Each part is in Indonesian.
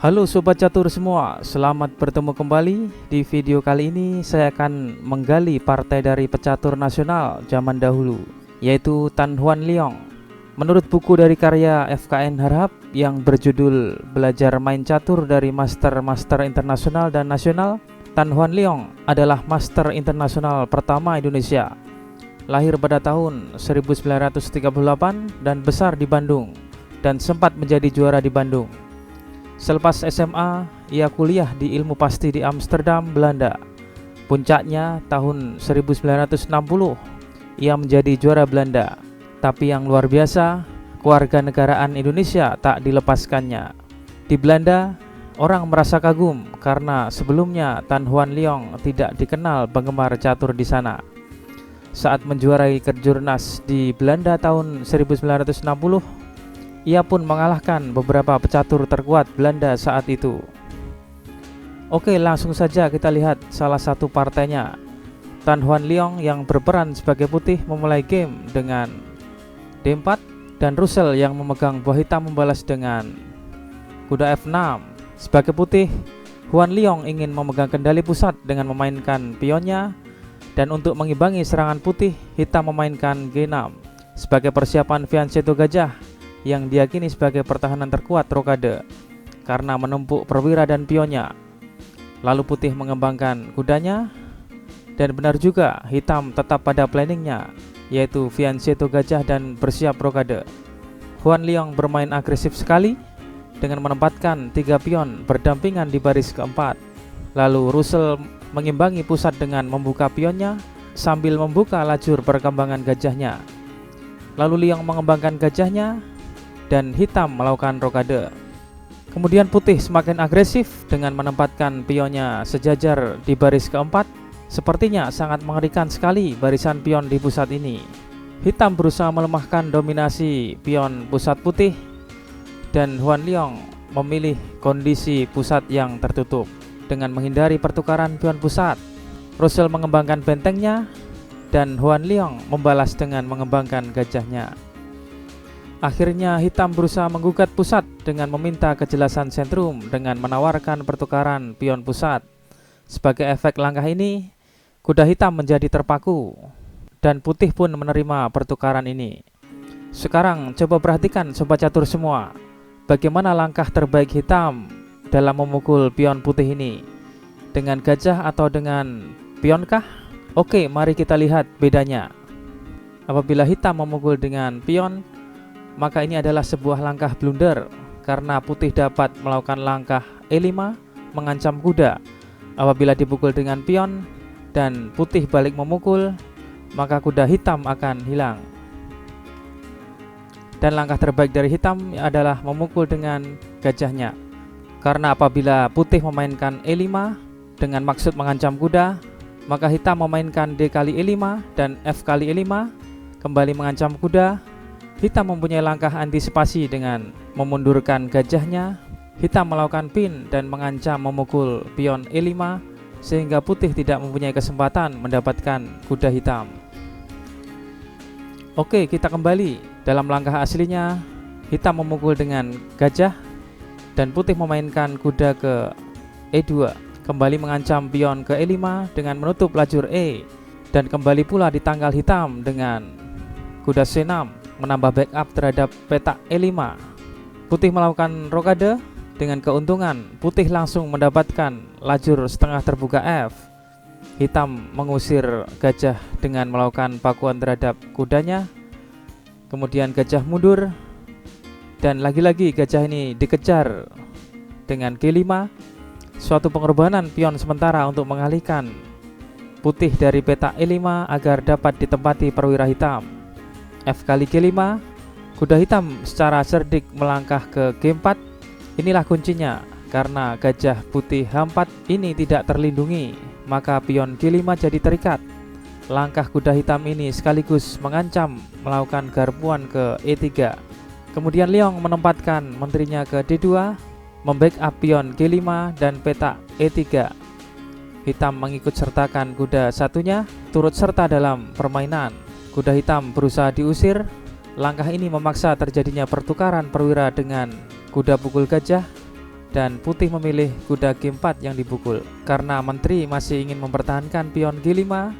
Halo Sobat Catur semua, selamat bertemu kembali. Di video kali ini saya akan menggali partai dari pecatur nasional zaman dahulu, yaitu Tan Hoan Leong. Menurut buku dari karya FKN Harhab yang berjudul Belajar Main Catur dari Master-Master Internasional dan Nasional, Tan Hoan Leong adalah Master Internasional pertama Indonesia. Lahir pada tahun 1938 dan besar di Bandung, dan sempat menjadi juara di Bandung. Selepas SMA, ia kuliah di ilmu pasti di Amsterdam, Belanda. Puncaknya tahun 1960, ia menjadi juara Belanda. Tapi yang luar biasa, kewarganegaraan Indonesia tak dilepaskannya. Di Belanda, orang merasa kagum karena sebelumnya Tan Hoan Leong tidak dikenal penggemar catur di sana. Saat menjuarai Kejurnas di Belanda tahun 1960, ia pun mengalahkan beberapa pecatur terkuat Belanda saat itu. Oke, langsung saja kita lihat salah satu partainya. Tan Hoan Leong yang berperan sebagai putih memulai game dengan D4 dan Russell yang memegang buah hitam membalas dengan kuda F6. Sebagai putih, Hoan Leong ingin memegang kendali pusat dengan memainkan pionnya, dan untuk mengimbangi serangan putih, hitam memainkan G6 sebagai persiapan fianchetto gajah yang diyakini sebagai pertahanan terkuat rokade karena menumpuk perwira dan pionnya. Lalu putih mengembangkan kudanya, dan benar juga hitam tetap pada planningnya, yaitu fianchetto gajah dan bersiap rokade. Hoan Leong bermain agresif sekali dengan menempatkan 3 pion berdampingan di baris keempat. Lalu Russell mengimbangi pusat dengan membuka pionnya sambil membuka lajur perkembangan gajahnya. Lalu Leong mengembangkan gajahnya dan hitam melakukan rokade. Kemudian putih semakin agresif dengan menempatkan pionnya sejajar di baris keempat. Sepertinya sangat mengerikan sekali barisan pion di pusat ini. Hitam berusaha melemahkan dominasi pion pusat putih, dan Hoan Leong memilih kondisi pusat yang tertutup dengan menghindari pertukaran pion pusat. Russell mengembangkan bentengnya, dan Hoan Leong membalas dengan mengembangkan gajahnya. Akhirnya hitam berusaha menggugat pusat dengan meminta kejelasan sentrum dengan menawarkan pertukaran pion pusat. Sebagai efek langkah ini, kuda hitam menjadi terpaku, dan putih pun menerima pertukaran ini. Sekarang coba perhatikan Sobat Catur semua, bagaimana langkah terbaik hitam dalam memukul pion putih ini. Dengan gajah atau dengan pionkah? Oke, mari kita lihat bedanya. Apabila hitam memukul dengan pion, maka ini adalah sebuah langkah blunder karena putih dapat melakukan langkah E5 mengancam kuda. Apabila dipukul dengan pion dan putih balik memukul, maka kuda hitam akan hilang. Dan langkah terbaik dari hitam adalah memukul dengan gajahnya, karena apabila putih memainkan E5 dengan maksud mengancam kuda, maka hitam memainkan D kali E5 dan F kali E5 kembali mengancam kuda. Hitam mempunyai langkah antisipasi dengan memundurkan gajahnya. Hitam melakukan pin dan mengancam memukul pion E5 sehingga putih tidak mempunyai kesempatan mendapatkan kuda hitam. Oke, kita kembali dalam langkah aslinya. Hitam memukul dengan gajah dan putih memainkan kuda ke E2, kembali mengancam pion ke E5 dengan menutup lajur E, dan kembali pula ditanggal hitam dengan kuda C6 menambah backup terhadap petak E5. Putih melakukan rokade dengan keuntungan putih langsung mendapatkan lajur setengah terbuka F. Hitam mengusir gajah dengan melakukan pakuan terhadap kudanya. Kemudian gajah mundur, dan lagi-lagi gajah ini dikejar dengan G5, suatu pengorbanan pion sementara untuk mengalihkan putih dari petak E5 agar dapat ditempati perwira hitam. F kali G5, kuda hitam secara cerdik melangkah ke G4. Inilah kuncinya, karena gajah putih H4 ini tidak terlindungi, maka pion G5 jadi terikat. Langkah kuda hitam ini sekaligus mengancam melakukan garpuan ke E3. Kemudian Leong menempatkan menterinya ke D2, membackup pion G5 dan petak E3. Hitam mengikut sertakan kuda satunya turut serta dalam permainan. Kuda hitam berusaha diusir. Langkah ini memaksa terjadinya pertukaran perwira dengan kuda pukul gajah, dan putih memilih kuda G4 yang dipukul. Karena menteri masih ingin mempertahankan pion G5,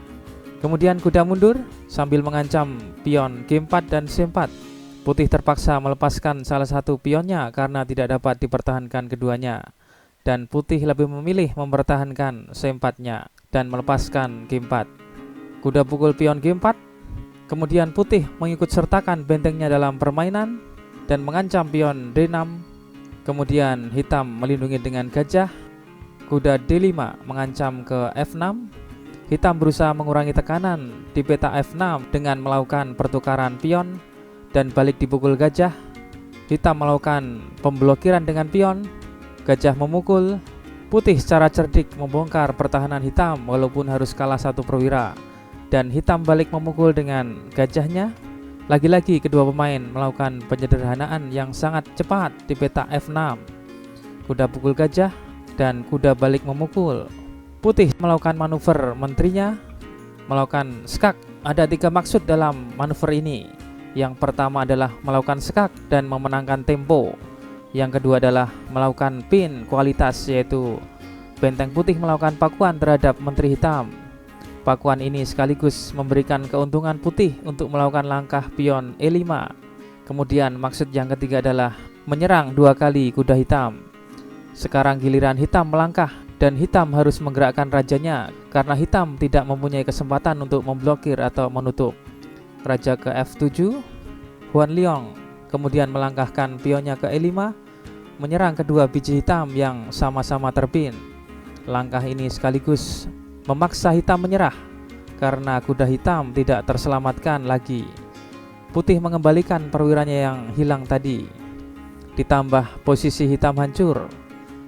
kemudian kuda mundur sambil mengancam pion G4 dan C4. Putih terpaksa melepaskan salah satu pionnya karena tidak dapat dipertahankan keduanya, dan putih lebih memilih mempertahankan C4-nya dan melepaskan G4. Kuda pukul pion G4, kemudian putih mengikut sertakan bentengnya dalam permainan dan mengancam pion D6. Kemudian hitam melindungi dengan gajah. Kuda D5 mengancam ke F6. Hitam berusaha mengurangi tekanan di peta F6 dengan melakukan pertukaran pion dan balik dipukul gajah. Hitam melakukan pemblokiran dengan pion. Gajah memukul. Putih secara cerdik membongkar pertahanan hitam walaupun harus kalah satu perwira, dan hitam balik memukul dengan gajahnya. Lagi-lagi kedua pemain melakukan penyederhanaan yang sangat cepat di peta F6. Kuda pukul gajah dan kuda balik memukul. Putih melakukan manuver menterinya, melakukan skak. Ada 3 maksud dalam manuver ini. Yang pertama adalah melakukan skak dan memenangkan tempo. Yang kedua adalah melakukan pin kualitas, yaitu benteng putih melakukan pakuan terhadap menteri hitam. Pakuan ini sekaligus memberikan keuntungan putih untuk melakukan langkah pion E5. Kemudian maksud yang ketiga adalah menyerang 2 kali kuda hitam. Sekarang giliran hitam melangkah, dan hitam harus menggerakkan rajanya karena hitam tidak mempunyai kesempatan untuk memblokir atau menutup. Raja ke F7, Huan Liong kemudian melangkahkan pionnya ke E5, menyerang kedua biji hitam yang sama-sama terpin. Langkah ini sekaligus memaksa hitam menyerah karena kuda hitam tidak terselamatkan lagi. Putih mengembalikan perwiranya yang hilang tadi. Ditambah posisi hitam hancur,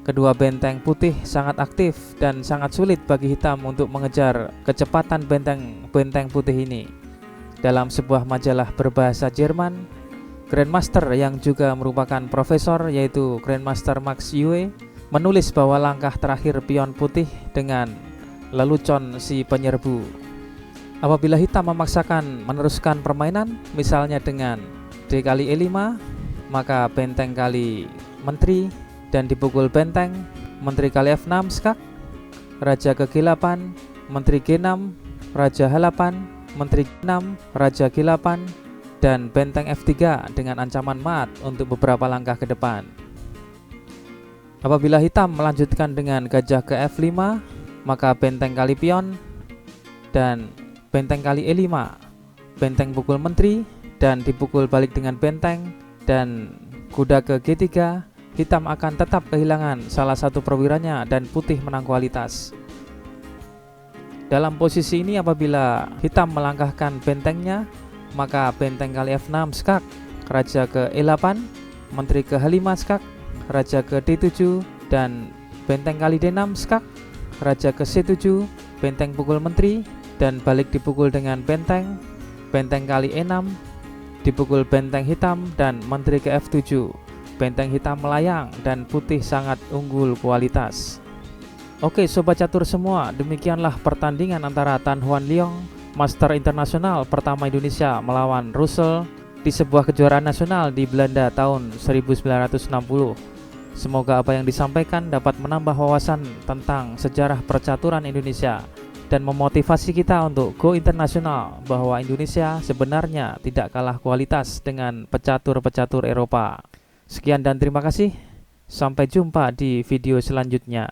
kedua benteng putih sangat aktif dan sangat sulit bagi hitam untuk mengejar kecepatan benteng putih ini. Dalam sebuah majalah berbahasa Jerman, Grandmaster yang juga merupakan profesor, yaitu Grandmaster Max Yue, menulis bahwa langkah terakhir pion putih dengan lelucon si penyerbu. Apabila hitam memaksakan meneruskan permainan, misalnya dengan D kali E5, maka benteng kali menteri dan dipukul benteng, menteri kali F6 skak, raja ke G8, menteri G6, raja H8, menteri G6, raja G8, dan benteng F3 dengan ancaman mat untuk beberapa langkah ke depan. Apabila hitam melanjutkan dengan gajah ke F5, maka benteng kali pion dan benteng kali E5, benteng pukul menteri dan dipukul balik dengan benteng, dan kuda ke G3, hitam akan tetap kehilangan salah satu perwiranya dan putih menang kualitas. Dalam posisi ini apabila hitam melangkahkan bentengnya, maka benteng kali F6 skak, raja ke E8, menteri ke H5 skak, raja ke D7, dan benteng kali D6 skak, raja ke C7, benteng pukul menteri dan balik dipukul dengan benteng, benteng kali E6, dipukul benteng hitam dan menteri ke F7. Benteng hitam melayang dan putih sangat unggul kualitas. Oke sobat catur semua, demikianlah pertandingan antara Tan Huan Liong, Master Internasional pertama Indonesia, melawan Russell di sebuah kejuaraan nasional di Belanda tahun 1960. Semoga apa yang disampaikan dapat menambah wawasan tentang sejarah percaturan Indonesia dan memotivasi kita untuk go internasional, bahwa Indonesia sebenarnya tidak kalah kualitas dengan pecatur-pecatur Eropa. Sekian dan terima kasih. Sampai jumpa di video selanjutnya.